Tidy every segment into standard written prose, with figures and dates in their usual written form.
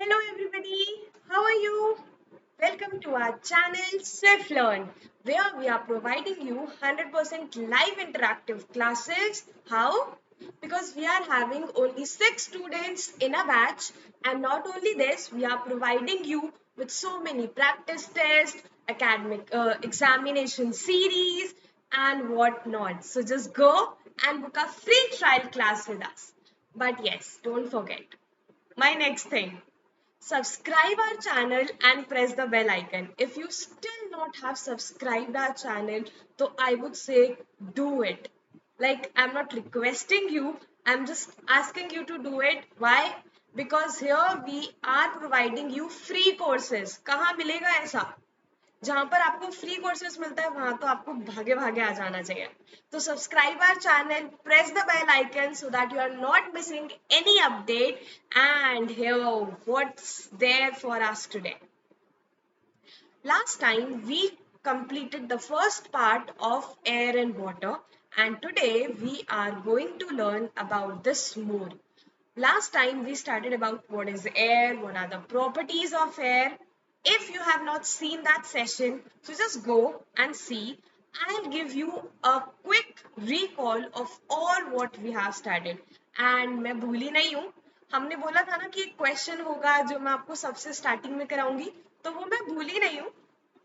Hello everybody, how are you? Welcome to our channel Swift Learn, where we are providing you 100% live interactive classes. How? Because we are having only 6 students in a batch, and not only this, we are providing you with so many practice tests, academic examination series, and whatnot. So just go and book a free trial class with us. But yes, don't forget my next thing, subscribe our channel and press the bell icon. If you still not have subscribed our channel, so I would say do it. Like, I'm not requesting you, I'm just asking you to do it. Why? Because here we are providing you free courses. कहाँ मिलेगा ऐसा? जहां पर आपको free courses मिलता है वहां तो आपको भागे भागे आ जाना चाहिए. तो subscribe our channel, press the bell icon so that you are not missing any update. And here what's there for us today. Last time we completed the first part of air and water, and today we are going to learn about this more. Last time we started about what is air, what are the properties of air. If you have not seen that session, so just go and see. I'll give you a quick recall of all what we have studied. And मैं भूली नहीं हूँ, हमने बोला था ना कि एक क्वेश्चन होगा जो मैं आपको सबसे स्टार्टिंग में कराऊंगी, तो वो मैं भूली नहीं हूँ.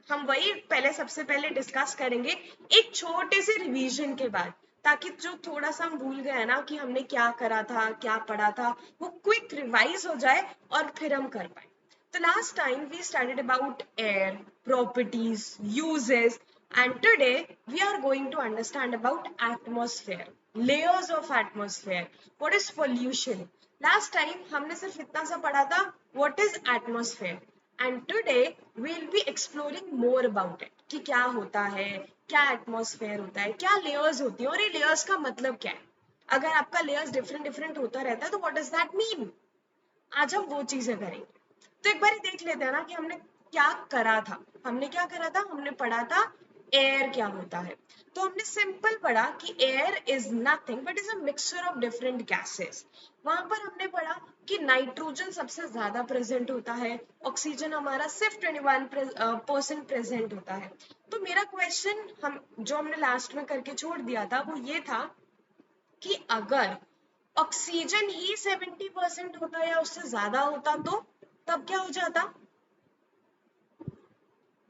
हम वही पहले सबसे पहले डिस्कस करेंगे एक छोटे से रिवीजन के बाद, ताकि जो थोड़ा सा हम भूल गए ना कि हमने क्या करा था, क्या पढ़ा था, वो क्विक रिवाइज हो जाए और फिर हम कर पाए. तो last time we studied about air, properties, uses, and today we are going to understand about atmosphere, layers of atmosphere. What is pollution? Last time हमने सिर्फ इतना सा पढ़ा था what is atmosphere, and today we'll be exploring more about it कि क्या होता है, क्या एटमॉस्फेयर होता है, क्या लेयर्स होती है और ये लेयर्स का मतलब क्या है. अगर आपका लेयर्स डिफरेंट डिफरेंट होता रहता है तो व्हाट डज दैट मीन. आज हम वो चीजें करेंगे. तो एक बार देख लेते हैं ना कि हमने क्या करा था. हमने क्या करा था, हमने पढ़ा था एयर क्या होता है. तो हमने सिंपल पढ़ा कि air is nothing but is a mixture of different gases. वहां पर हमने पढ़ा कि नाइट्रोजन सबसे ज्यादा प्रेजेंट होता है, ऑक्सीजन हमारा सिर्फ 21% प्रेजेंट होता है. तो मेरा क्वेश्चन हम जो हमने लास्ट में करके छोड़ दिया था वो ये था कि अगर ऑक्सीजन ही 70% होता या उससे ज्यादा होता तो तब क्या हो जाता.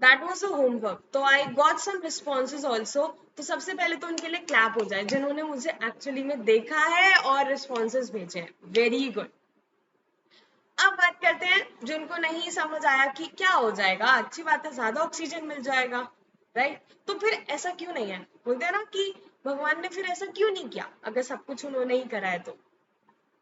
That was a homework. तो I got some responses also. तो सबसे पहले तो उनके लिए क्लैप हो जाए जिन्होंने मुझे एक्चुअली में देखा है और रिस्पॉन्सेज भेजे हैं. Very good. अब बात करते हैं जिनको नहीं समझ आया कि क्या हो जाएगा. अच्छी बात है, ज्यादा ऑक्सीजन मिल जाएगा, राइट. तो फिर ऐसा क्यों नहीं है, बोलते हैं ना कि भगवान ने फिर ऐसा क्यों नहीं किया अगर सब कुछ उन्होंने ही करा है तो,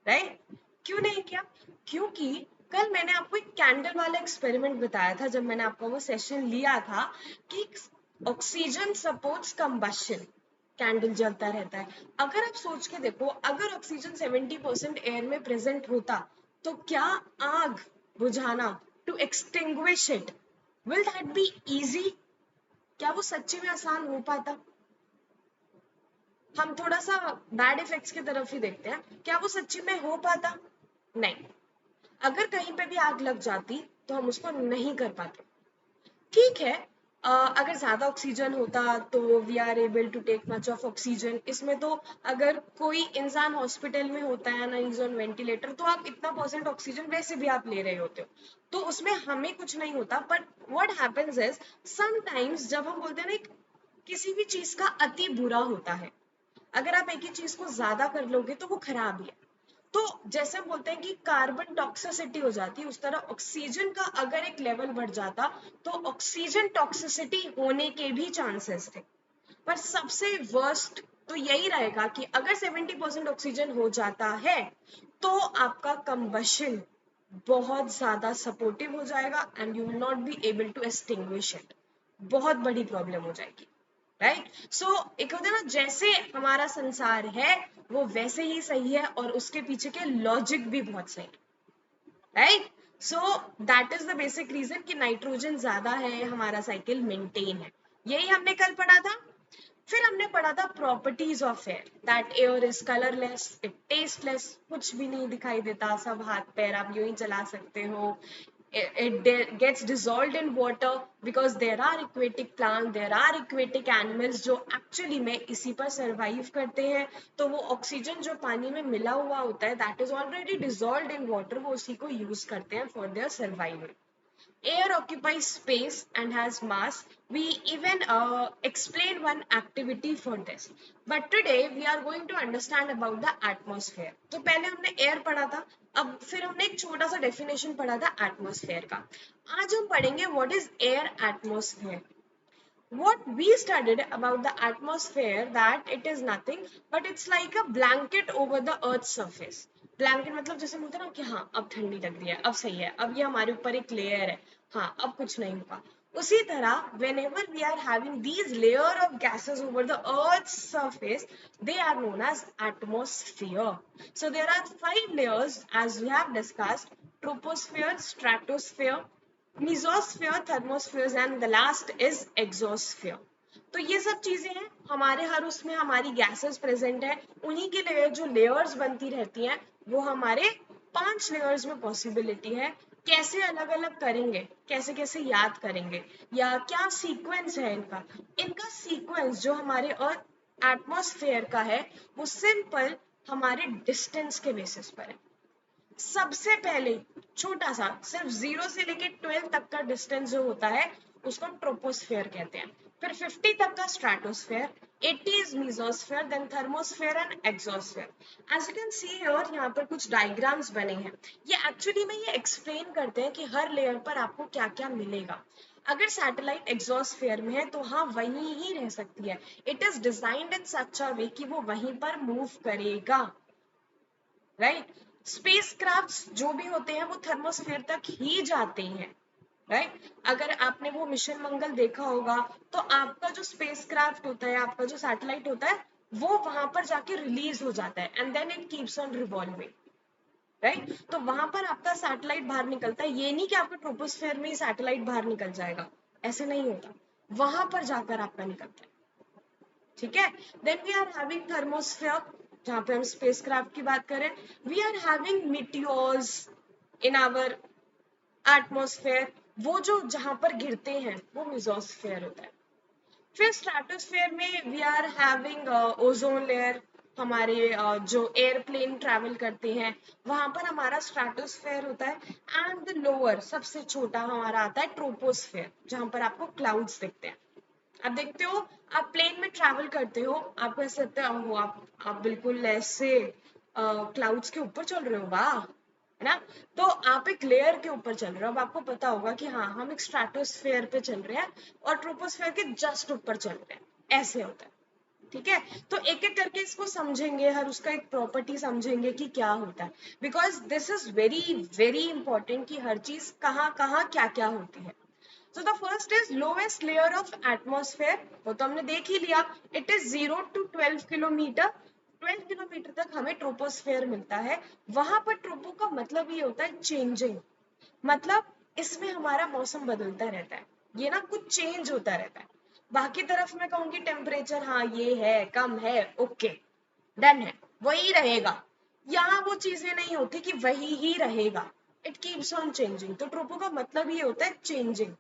राइट. क्यों नहीं किया? क्योंकि कल मैंने आपको एक कैंडल वाला एक्सपेरिमेंट बताया था जब मैंने आपका वो सेशन लिया था कि ऑक्सीजन सपोर्ट्स कंबशन, कैंडल जलता रहता है. अगर आप सोच के देखो, अगर ऑक्सीजन 70% एयर में प्रेजेंट होता तो क्या आग बुझाना, to extinguish it, will that be easy? क्या वो सच्ची में आसान हो पाता? हम थोड़ा सा बैड इफेक्ट्स की तरफ ही देखते हैं. क्या वो सच्ची में हो पाता? नहीं. अगर कहीं पे भी आग लग जाती तो हम उसको नहीं कर पाते. ठीक है, अगर ज्यादा ऑक्सीजन होता तो we are able to take much of oxygen. इसमें तो अगर कोई इंसान हॉस्पिटल में होता है ना, इज ऑन वेंटिलेटर, तो आप इतना परसेंट ऑक्सीजन वैसे भी आप ले रहे होते हो, तो उसमें हमें कुछ नहीं होता. But what happens is sometimes जब हम बोलते हैं ना किसी भी चीज का अति बुरा होता है, अगर आप एक ही चीज को ज्यादा कर लोगे तो वो खराब ही है. तो जैसे हम बोलते हैं कि कार्बन टॉक्सिसिटी हो जाती है, उस तरह ऑक्सीजन का अगर एक लेवल बढ़ जाता तो ऑक्सीजन टॉक्सिसिटी होने के भी चांसेस थे. पर सबसे वर्स्ट तो यही रहेगा कि अगर 70% ऑक्सीजन हो जाता है तो आपका कंबशन बहुत ज्यादा सपोर्टिव हो जाएगा and you will not be able to extinguish it. बहुत बड़ी प्रॉब्लम हो जाएगी, राइट. सो एक होता है ना, जैसे हमारा संसार है वो वैसे ही सही है और उसके पीछे के लॉजिक भी बहुत सही है, right. So that is the basic reason कि नाइट्रोजन ज्यादा है, हमारा साइकिल मेंटेन है. यही हमने कल पढ़ा था. फिर हमने पढ़ा था properties of air, that air is colourless, it tasteless, कुछ भी नहीं दिखाई देता, सब हाथ पैर आप यूं ही चला सकते हो. It gets dissolved in water because there are aquatic plants, there are aquatic animals जो actually में इसी पर survive करते हैं. तो वो ऑक्सीजन जो पानी में मिला हुआ होता है that is already dissolved in water, वो उसी को use करते हैं for their survival. Air occupies space and has mass. We even explain one activity for this. But today we are going to understand about the atmosphere. तो पहले हमने air पढ़ा था, अब फिर हमने एक छोटा सा definition पढ़ा था atmosphere का. आज हम पढ़ेंगे what is air atmosphere. What we studied about the atmosphere that it is nothing but it's like a blanket over the earth's surface. Blanket मतलब जैसे बोलते हैं ना कि हाँ अब ठंडी लग रही है, अब सही है, अब ये हमारे ऊपर एक लेयर है, हाँ अब कुछ नहीं होगा. उसी तरह whenever we are having these layer of gases over the earth's surface, they are known as atmosphere. So there are 5 layers as we have discussed: troposphere, stratosphere, mesosphere, thermospheres and the last is exosphere. तो ये सब चीजें हैं हमारे हर उसमें हमारी gases present है, उन्हीं के लिए जो लेयर्स बनती रहती हैं वो हमारे 5 लेयर्स में पॉसिबिलिटी है. कैसे अलग अलग करेंगे, कैसे कैसे याद करेंगे, या क्या सीक्वेंस है इनका. इनका सीक्वेंस जो हमारे अर्थ एटमॉस्फेयर का है वो सिंपल हमारे डिस्टेंस के बेसिस पर है. सबसे पहले छोटा सा सिर्फ 0 से लेके 12 तक का डिस्टेंस जो होता है उसको ट्रोपोस्फेयर कहते हैं. फिर 50 तक का stratosphere, 80 is mesosphere, then thermosphere and exosphere. As you can see here यहाँ पर कुछ डायग्राम्स बने हैं. ये एक्चुअली में ये एक्सप्लेन करते हैं कि हर लेयर पर आपको क्या क्या मिलेगा. अगर सैटेलाइट एक्सोस्फेयर में है तो हाँ वहीं ही रह सकती है. इट इज डिजाइंड इन सच अ वे कि वो वहीं पर मूव करेगा, राइट. स्पेसक्राफ्ट्स जो भी होते हैं वो थर्मोस्फेयर तक ही जाते हैं, राइट. अगर आपने वो मिशन मंगल देखा होगा तो आपका जो स्पेसक्राफ्ट होता है, आपका जो सैटेलाइट होता है वो वहां पर जाके रिलीज हो जाता है and then it keeps on revolving, right. तो वहां पर आपका सैटेलाइट बाहर निकलता है. ये नहीं कि आपका ट्रोपोस्फेयर में ही सैटेलाइट बाहर निकल जाएगा, ऐसे नहीं होता, वहां पर जाकर आपका निकलता है. ठीक है. Then we are having thermosphere, जहां पे हम स्पेसक्राफ्ट की बात करें. We are having meteors in our atmosphere, वो जो जहां पर गिरते हैं वो मेसोस्फेयर होता है. फिर स्ट्रेटोस्फेयर में we are having ozone layer, हमारे जो एयरप्लेन ट्रैवल करते हैं वहां पर हमारा स्ट्रेटोस्फेयर होता है. एंड द लोअर सबसे छोटा हमारा आता है ट्रोपोस्फेयर, जहां पर आपको क्लाउड्स दिखते हैं. आप देखते हो, आप प्लेन में ट्रैवल करते हो, आपको ऐसे लगता है ओहो आप बिल्कुल ऐसे क्लाउड्स के ऊपर चल रहे हो, वाह, है ना. तो आप एक लेयर के ऊपर चल रहे हो. अब आपको पता होगा कि हाँ हम एक स्ट्रेटोस्फेयर पे चल रहे हैं और ट्रोपोस्फेयर के जस्ट ऊपर चल रहे हैं, ऐसे होता है. ठीक है. तो एक एक करके इसको समझेंगे, हर उसका एक प्रॉपर्टी समझेंगे कि क्या होता है, because this is very very important कि हर चीज कहाँ कहाँ क्या क्या होती है. So the first is lowest layer of atmosphere, वो तो हमने देख ही लिया. It is 0 to 12 kilometre. 12 kilometre तक हमें ट्रोपोस्फेयर मिलता है. वहां पर ट्रोपो का मतलब ये होता है चेंजिंग, मतलब इसमें हमारा मौसम बदलता रहता है, ये ना कुछ चेंज होता रहता है. बाकी तरफ मैं कहूंगी टेम्परेचर हाँ ये है कम है ओके डन है वही रहेगा. यहाँ वो चीजें नहीं होती कि वही ही रहेगा, इट कीप्स ऑन चेंजिंग. तो ट्रोपो का मतलब ये होता है चेंजिंग.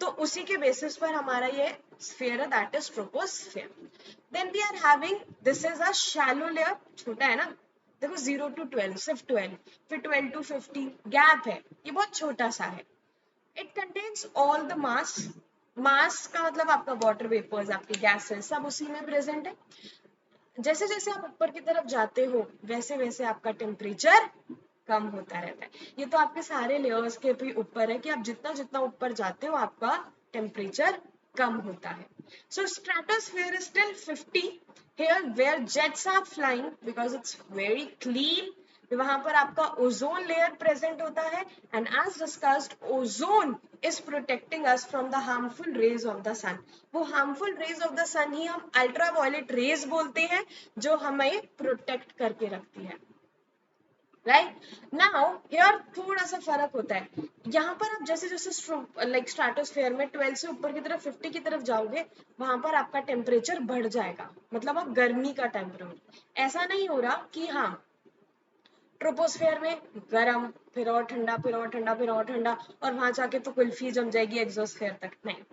तो उसी के बेसिस पर हमारा ये स्फीयर है, that is troposphere. Then we are having, this is a shallow layer, छोटा है ना, देखो 0 to 12 सिर्फ 12, फिर 12 to 50 गैप है, ये बहुत छोटा सा है. It contains all the mass. Mass का मतलब आपका वाटर वेपर्स, आपके गैसेस सब उसी में प्रेजेंट है. जैसे जैसे आप ऊपर की तरफ जाते हो वैसे वैसे आपका टेम्परेचर कम होता रहता है. ये तो आपके सारे लेयर्स के भी ऊपर है कि आप जितना जितना ऊपर जाते हो आपका टेम्परेचर कम होता है. So stratosphere is still 50 here where jets are flying because it's very clean. वहां पर आपका ओजोन लेयर प्रेजेंट होता है and as discussed ozone is protecting us from the harmful rays of the sun. वो harmful rays of the sun ही हम ultraviolet raise बोलते हैं जो हमें प्रोटेक्ट करके रखती है. राइट नाउ हियर थोड़ा सा फर्क होता है। यहाँ पर आप जैसे जैसे लाइक स्ट्रेटोस्फेयर में 12 से ऊपर की तरफ 50 की तरफ जाओगे, वहां पर आपका टेम्परेचर बढ़ जाएगा, मतलब आप गर्मी का टेम्परेचर। ऐसा नहीं हो रहा कि हाँ ट्रोपोस्फेयर में गर्म, फिर और ठंडा, फिर और ठंडा, फिर और ठंडा, और वहां जाके तो कुल्फी जम जाएगी एग्जोस्फेयर तक, नहीं।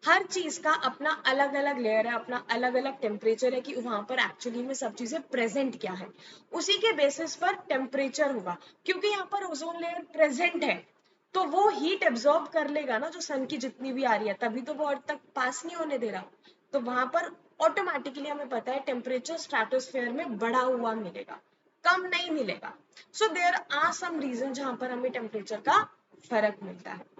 हर चीज का अपना अलग अलग लेयर है, अपना अलग अलग टेम्परेचर है कि वहां पर एक्चुअली में सब चीजें प्रेजेंट क्या है, उसी के बेसिस पर टेम्परेचर होगा। क्योंकि यहाँ पर ओजोन लेयर प्रेजेंट है तो वो हीट एब्जॉर्ब कर लेगा ना, जो सन की जितनी भी आ रही है, तभी तो वो अर्थ तक पास नहीं होने दे रहा। तो वहां पर ऑटोमेटिकली हमें पता है टेम्परेचर स्ट्रेटोस्फेयर में बढ़ा हुआ मिलेगा, कम नहीं मिलेगा। So there are some reason जहां पर हमें टेम्परेचर का फर्क मिलता है।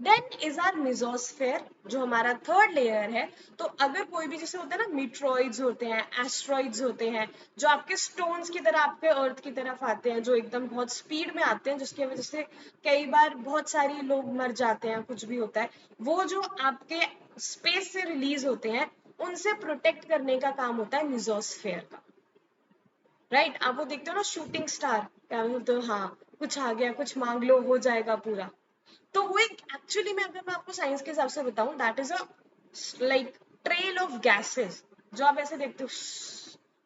देन इज आर मिजोस्फेयर, जो हमारा थर्ड लेयर है। तो अगर कोई भी जैसे होता है ना, मीट्रॉइड्स होते हैं, एस्ट्रॉइड्स होते हैं, जो आपके स्टोन्स की तरह आपके अर्थ की तरफ आते हैं, जो एकदम बहुत स्पीड में आते हैं, जिसकी वजह से कई बार बहुत सारे लोग मर जाते हैं, कुछ भी होता है, वो जो आपके स्पेस से रिलीज होते हैं, उनसे प्रोटेक्ट करने का काम होता है मिजोस्फेयर का। राइट आप वो देखते हो ना शूटिंग स्टार, क्या बोलते हो, हाँ कुछ आ गया, कुछ मांग लो, हो जाएगा पूरा। तो वो एक एक्चुअली में अगर मैं आपको साइंस के हिसाब से बताऊं, that is a like trail of gases. जो आप ऐसे देखते हो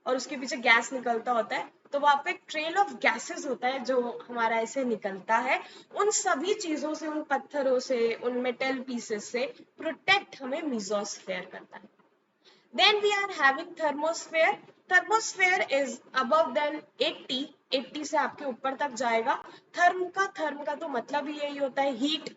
और उसके पीछे गैस निकलता होता है, तो वो आपका एक ट्रेल ऑफ गैसेस होता है जो हमारा ऐसे निकलता है। उन सभी चीजों से, उन पत्थरों से, उन मेटल पीसेस से प्रोटेक्ट हमें मिजोस्फेयर करता है। Then we are having thermosphere. Thermosphere is above than 80, 80 से आपके ऊपर तक जाएगा। थर्म का तो मतलब ही यही होता है हीट,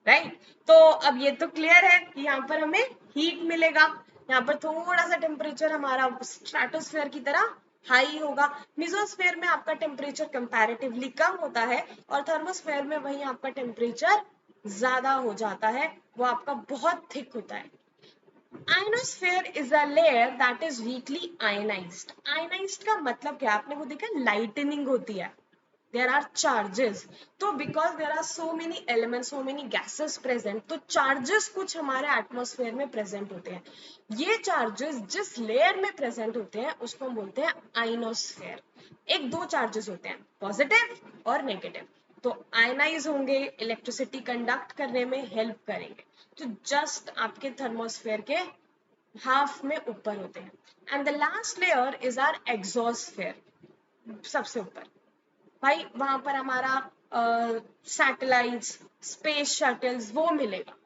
राइट। तो अब ये तो क्लियर है कि यहाँ पर हमें हीट मिलेगा, यहाँ पर थोड़ा सा टेम्परेचर हमारा स्ट्रेटोस्फेयर की तरह हाई होगा। मिजोस्फेयर में आपका टेम्परेचर कंपैरेटिवली कम होता है, और थर्मोस्फेयर में वही आपका टेम्परेचर ज्यादा हो जाता है, वो आपका बहुत थिक होता है। Ionosphere is a layer that is weakly ionized. Ionized का मतलब क्या, आपने वो देखा लाइटनिंग होती है, there are charges। तो because there are so many elements, so many gases present, तो charges कुछ हमारे एटमॉस्फेयर में प्रेजेंट होते हैं। ये चार्जेस जिस लेयर में प्रेजेंट होते हैं उसको हम बोलते हैं आइनोस्फेयर। एक दो चार्जेस होते हैं, पॉजिटिव और नेगेटिव। तो आयनाइज होंगे, इलेक्ट्रिसिटी कंडक्ट करने में हेल्प करेंगे, तो जस्ट आपके थर्मोस्फेयर के हाफ में ऊपर होते हैं। And the last layer is our exosphere, सबसे ऊपर। भाई वहां पर हमारा सैटेलाइट्स, स्पेस शटल्स वो मिलेगा,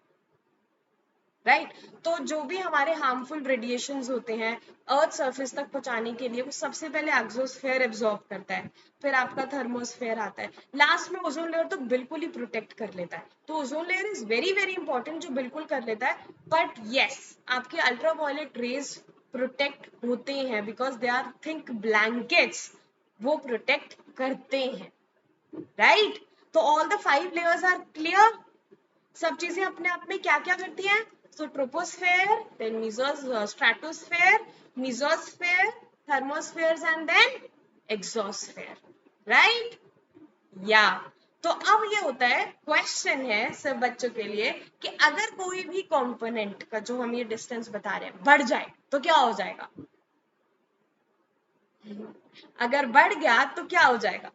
राइट। तो जो भी हमारे हार्मफुल रेडिएशंस होते हैं अर्थ सरफेस तक पहुंचाने के लिए, वो सबसे पहले एग्जोस्फेयर एब्जॉर्ब करता है, फिर आपका थर्मोस्फेयर आता है, लास्ट में ओजोन लेयर तो बिल्कुल ही प्रोटेक्ट कर लेता है। तो ozone layer is very very important, जो बिल्कुल कर लेता है। बट येस, आपके अल्ट्रावायलेट रेज प्रोटेक्ट होते हैं, because they are think blankets, वो प्रोटेक्ट करते हैं, राइट। तो all the 5 layers are clear. सब चीजें अपने आप में क्या क्या करती हैं, so troposphere, then stratosphere, mesosphere, thermospheres and then exosphere, right. या तो अब ये होता है, क्वेश्चन है सब बच्चों के लिए, कि अगर कोई भी कंपोनेंट का जो हम ये डिस्टेंस बता रहे हैं बढ़ जाए तो क्या हो जाएगा। अगर बढ़ गया तो क्या हो जाएगा,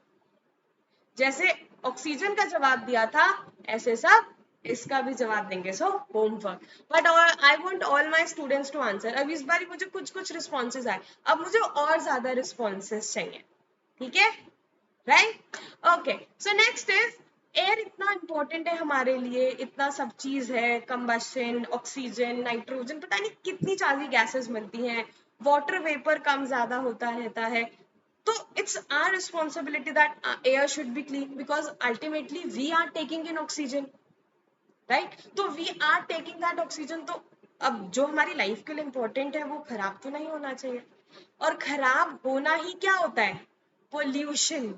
जैसे ऑक्सीजन का जवाब दिया था ऐसे सब इसका भी जवाब देंगे। So homework, but I want all my students to answer. अब इस बार मुझे कुछ कुछ रिस्पॉन्सेज आए, अब मुझे और ज्यादा रिस्पॉन्सेज चाहिए, ठीक है, right. Okay, so next is air. इतना इंपॉर्टेंट है हमारे लिए, इतना सब चीज है, कंबशन, ऑक्सीजन, नाइट्रोजन, पता नहीं कितनी सारी गैसेस मिलती हैं, वाटर वेपर कम ज्यादा होता रहता है। तो it's our responsibility that air should be clean, because ultimately we are taking in oxygen, right। तो we are taking that oxygen, तो अब जो हमारी लाइफ के लिए इंपॉर्टेंट है वो खराब तो नहीं होना चाहिए। और खराब होना ही क्या होता है, पोल्यूशन,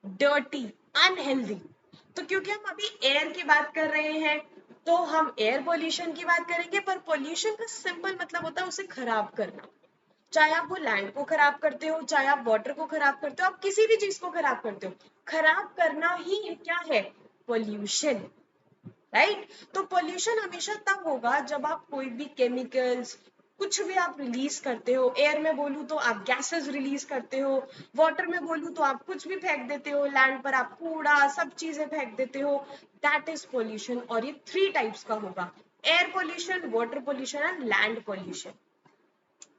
डर्टी, अनहेल्दी। तो क्योंकि हम अभी एयर की बात कर रहे हैं, तो हम एयर पोल्यूशन की बात करेंगे, पर पोल्यूशन का सिंपल मतलब होता है उसे खराब करना। चाहे आप वो लैंड को खराब करते हो, चाहे आप वाटर को खराब करते हो, आप किसी भी चीज को खराब करते हो, खराब करना ही क्या है, पोल्यूशन, राइट। तो पोल्यूशन हमेशा तब होगा जब आप कोई भी केमिकल्स, कुछ भी आप रिलीज करते हो, एयर में बोलूँ तो आप गैसेस रिलीज करते हो, वाटर में बोलूँ तो आप कुछ भी फेंक देते हो, लैंड पर आप कूड़ा सब चीजें फेंक देते हो, दैट इज पोल्यूशन। और ये 3 टाइप्स का होगा, air pollution, water pollution and land pollution.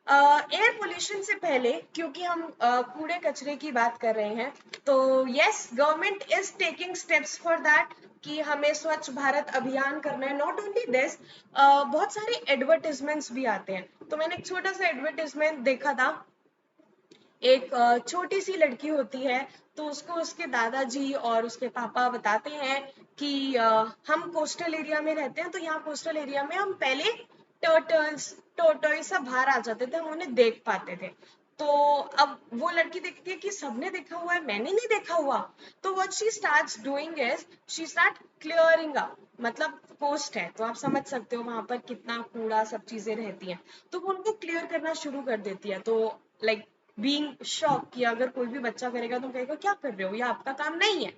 Air pollution से पहले, क्योंकि हम कूड़े कचरे की बात कर रहे हैं, तो yes, government is taking steps for that कि हमें स्वच्छ भारत अभियान करना है। नॉट ओनली दिस, बहुत सारे एडवर्टिजमेंट्स भी आते हैं। तो मैंने एक छोटा सा एडवर्टिजमेंट देखा था, एक छोटी सी लड़की होती है, तो उसको उसके दादाजी और उसके पापा बताते हैं कि हम कोस्टल एरिया में रहते हैं, तो यहाँ कोस्टल एरिया में हम पहले टर्टल्स टोटोइस सब बाहर आ जाते थे, हम उन्हें देख पाते थे। तो अब वो लड़की देखती है कि सबने देखा हुआ है, मैंने नहीं देखा हुआ। तो what she starts doing is she start clearing up, मतलब कोस्ट है तो आप समझ सकते हो वहां पर कितना कूड़ा सब चीजें रहती हैं, तो वो उनको क्लियर करना शुरू कर देती है। तो लाइक बीइंग शॉक कि अगर कोई भी बच्चा करेगा तो कहेगा क्या कर रहे हो, ये आपका काम नहीं है,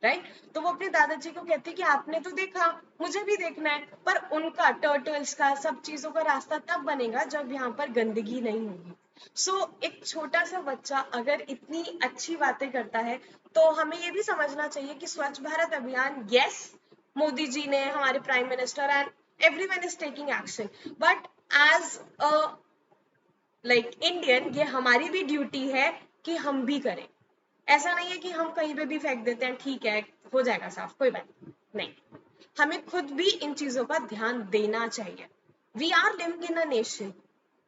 राइट। तो वो अपने दादाजी को कहती है कि आपने तो देखा, मुझे भी देखना है। पर उनका टर्टल्स का सब चीजों का रास्ता तब बनेगा जब यहाँ पर गंदगी नहीं होगी। एक छोटा सा बच्चा अगर इतनी अच्छी बातें करता है, तो हमें ये भी समझना चाहिए कि स्वच्छ भारत अभियान, यस, मोदी जी ने, हमारे prime minister and everyone is taking action, but as a Indian ये हमारी भी ड्यूटी है कि हम भी करें। ऐसा नहीं है कि हम कहीं पे भी फेंक देते हैं, ठीक है हो जाएगा साफ, कोई बात नहीं, हमें खुद भी इन चीजों का ध्यान देना चाहिए। We are living in a nation,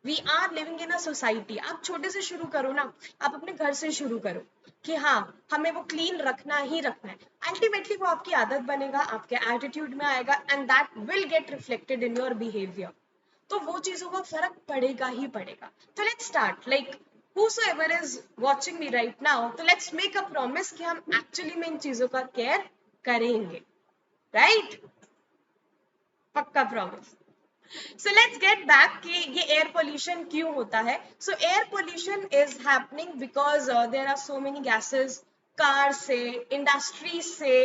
we are living in a society. आप छोटे से शुरू करो ना, आप अपने घर से शुरू करो कि हाँ हमें वो क्लीन रखना ही रखना है। अल्टीमेटली वो आपकी आदत बनेगा, आपके एटीट्यूड में आएगा, and that will get reflected in your behaviour. तो वो चीजों का फर्क पड़ेगा ही पड़ेगा। तो let's start, like whosoever is watching me right now, तो let's make a promise कि हम एक्चुअली में इन चीजों का केयर करेंगे, राइट? पक्का promise. So let's get back कि ये एयर पोल्यूशन क्यों होता है। So air pollution is happening because there are so many gases, car से, इंडस्ट्रीज से,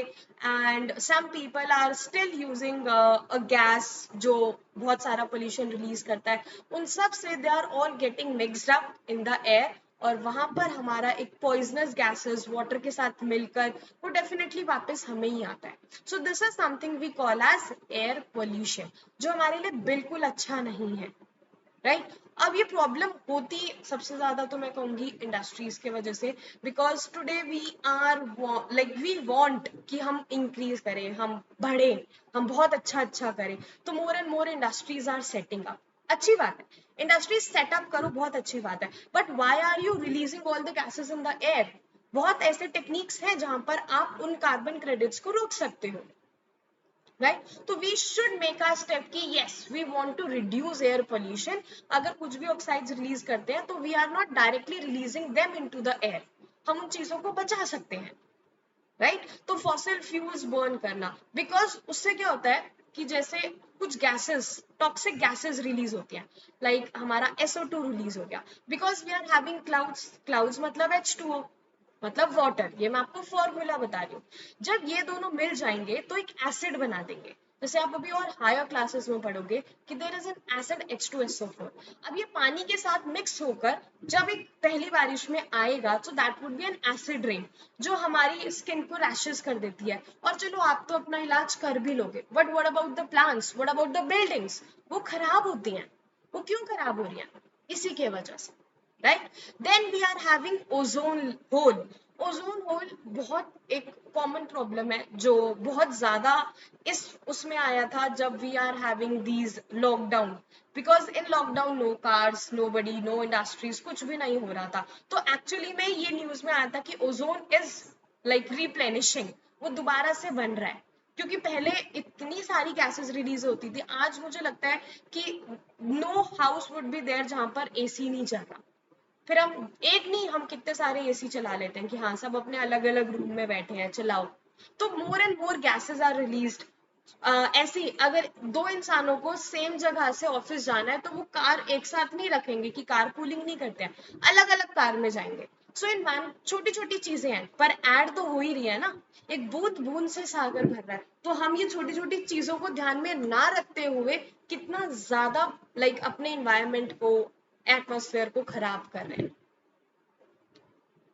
and some people are still using a gas जो बहुत सारा पोल्यूशन रिलीज करता है। उन सब से they are all getting mixed up in the air, और वहां पर हमारा एक पॉइजनस गैसेस वाटर के साथ मिलकर वो डेफिनेटली वापस हमें ही आता है। So this is something we call as air pollution, जो हमारे लिए बिल्कुल अच्छा नहीं है, राइट। अब ये प्रॉब्लम होती सबसे ज्यादा तो मैं कहूंगी इंडस्ट्रीज के वजह से, because today we are we want कि हम इंक्रीज करें, हम बढ़े, हम बहुत अच्छा करें। तो more and more industries are setting up, अच्छी बात है, इंडस्ट्रीज सेटअप करो, बहुत अच्छी बात है, but why are you releasing all the gases in the air? बहुत ऐसे टेक्निक्स हैं जहां पर आप उन कार्बन क्रेडिट्स को रोक सकते हो, राइट। तो we should make a step कि yes we want to reduce air pollution. अगर कुछ भी ऑक्साइड्स रिलीज करते हैं तो we are not directly releasing them into the air, हम उन चीजों को बचा सकते हैं, राइट। तो फॉसिल फ्यूल्स बर्न करना, बिकॉज उससे क्या होता है कि जैसे कुछ गैसेस, टॉक्सिक गैसेस रिलीज होती हैं, लाइक हमारा SO2 रिलीज हो गया, because we are having clouds, clouds मतलब H2O, मतलब वाटर। ये मैं आपको फॉर्मूला बता रही हूँ। जब ये दोनों मिल जाएंगे तो एक एसिड बना देंगे, जैसे आप अभी और हायर क्लासेस में पढ़ोगे कि there is an acid H2SO4। अब ये पानी के साथ मिक्स होकर जब एक पहली बारिश में आएगा तो that would be N acid rain, जो हमारी स्किन को रैशेस कर देती है। और चलो आप तो अपना इलाज कर भी लोगे, but what about the plants, what about the buildings? वो खराब होती हैं। वो क्यों खराब हो रही हैं? इसी के वजह से, right. Then we are having ozone hole. Ozone hole बहुत एक कॉमन प्रॉब्लम है जो बहुत ज्यादा इस उसमें आया था जब we are having these lockdown, because in lockdown no cars, nobody, no industries, कुछ भी नहीं हो रहा था। तो एक्चुअली में ये न्यूज में आया था कि ओजोन इज रिप्लेनिशिंग, वो दोबारा से बन रहा है, क्योंकि पहले इतनी सारी गैसेस रिलीज होती थी। आज मुझे लगता है कि no house would be there जहां पर AC नहीं चल रहा। फिर हम एक नहीं, हम कितने सारे AC चला लेते हैं कि हाँ सब अपने अलग अलग रूम में बैठे हैं, चलाओ। तो more and more gases are released. ऐसे ही अगर दो इंसानों को सेम जगह से ऑफिस जाना है तो वो कार एक साथ नहीं रखेंगे कि कार पूलिंग नहीं करते हैं, अलग अलग कार में जाएंगे। सो इन छोटी छोटी चीजें हैं पर ऐड तो हो ही रही है ना, एक बूंद बूंद से सागर भर रहा है, तो हम ये छोटी छोटी चीजों को ध्यान में ना रखते हुए कितना ज्यादा अपने इन्वायरमेंट को, एटमॉस्फेयर को खराब कर रहे हैं,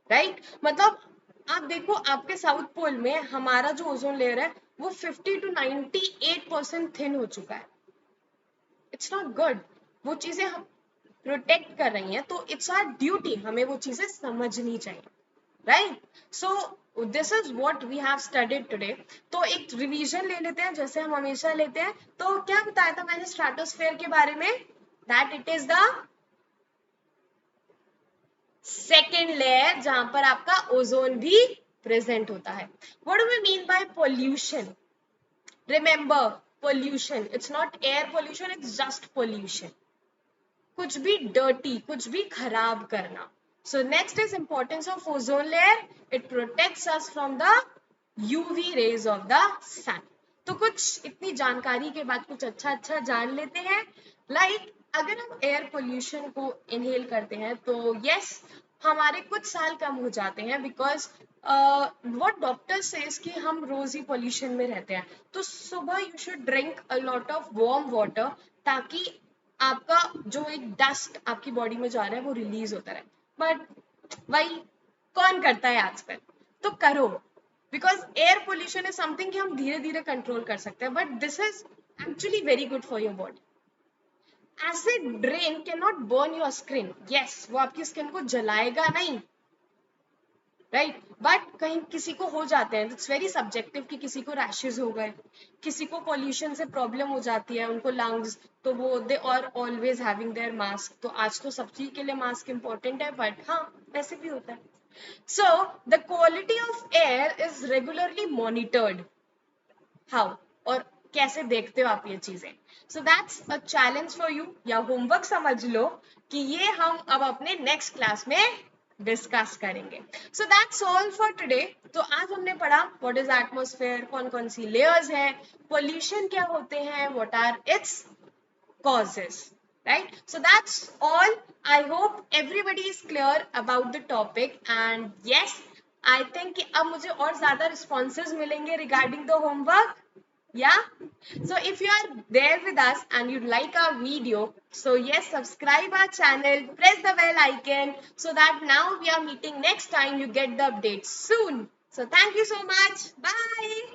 राइट? मतलब आप देखो, आपके साउथ पोल में हमारा जो ओजोन लेयर है वो 50 to 98% थिन हो चुका है। It's not good. वो चीजें हम प्रोटेक्ट कर रही हैं, तो इट्स आवर ड्यूटी, हमें वो चीजें समझनी चाहिए, right? So this is what we have studied today. तो एक रिवीजन ले लेते हैं जैसे हम हमेशा लेते हैं। तो क्या बताया था मैंने स्ट्रेटोस्फेयर के बारे में? That it is the second layer जहां पर आपका ओजोन भी प्रेजेंट होता है। What do we mean by pollution? Remember, pollution it's not air pollution, it's just pollution, कुछ भी डर्टी, कुछ भी खराब करना। So next is importance of ozone layer, it protects us from the UV rays of the sun. तो कुछ इतनी जानकारी के बाद कुछ अच्छा अच्छा जान लेते हैं। अगर हम एयर पोल्यूशन को इनहेल करते हैं तो यस, हमारे कुछ साल कम हो जाते हैं, बिकॉज व्हाट डॉक्टर सेज कि हम रोज ही पोल्यूशन में रहते हैं, तो सुबह you should drink a lot of warm water, ताकि आपका जो एक डस्ट आपकी बॉडी में जा रहा है वो रिलीज होता रहे। बट वही कौन करता है आजकल? तो करो, because air pollution is something कि हम धीरे धीरे कंट्रोल कर सकते हैं, but this is actually very good for your body. Acid rain can not burn your skin, yes वो आपकी स्किन को जलाएगा नहीं, राइट? बट कहीं किसी को हो जाते हैं, इट्स वेरी सब्जेक्टिव, कि किसी को रैशेज हो गए, किसी को पॉल्यूशन से प्रॉब्लम हो जाती है, उनको लंग्स, तो वो they are always having their mask. तो आज तो सब चीज के लिए मास्क इंपॉर्टेंट है, बट हाँ वैसे भी होता है। So the quality of air is regularly monitored. How? और कैसे देखते हो आप ये चीजें? So that's a challenge for you, या होमवर्क समझ लो, कि ये हम अब अपने नेक्स्ट क्लास में डिस्कस करेंगे। So that's all for today. तो आज हमने पढ़ा व्हाट इज एटमॉस्फेयर, कौन कौन सी लेयर्स हैं, पोल्यूशन क्या होते हैं, what are its causes, right? So that's all. I hope everybody is clear about the topic, and yes, I think कि अब मुझे और ज्यादा responses मिलेंगे regarding the homework. Yeah, so if you are there with us and you like our video, so yes, subscribe our channel, press the bell icon, so that now we are meeting next time, you get the updates soon. So thank you so much. Bye.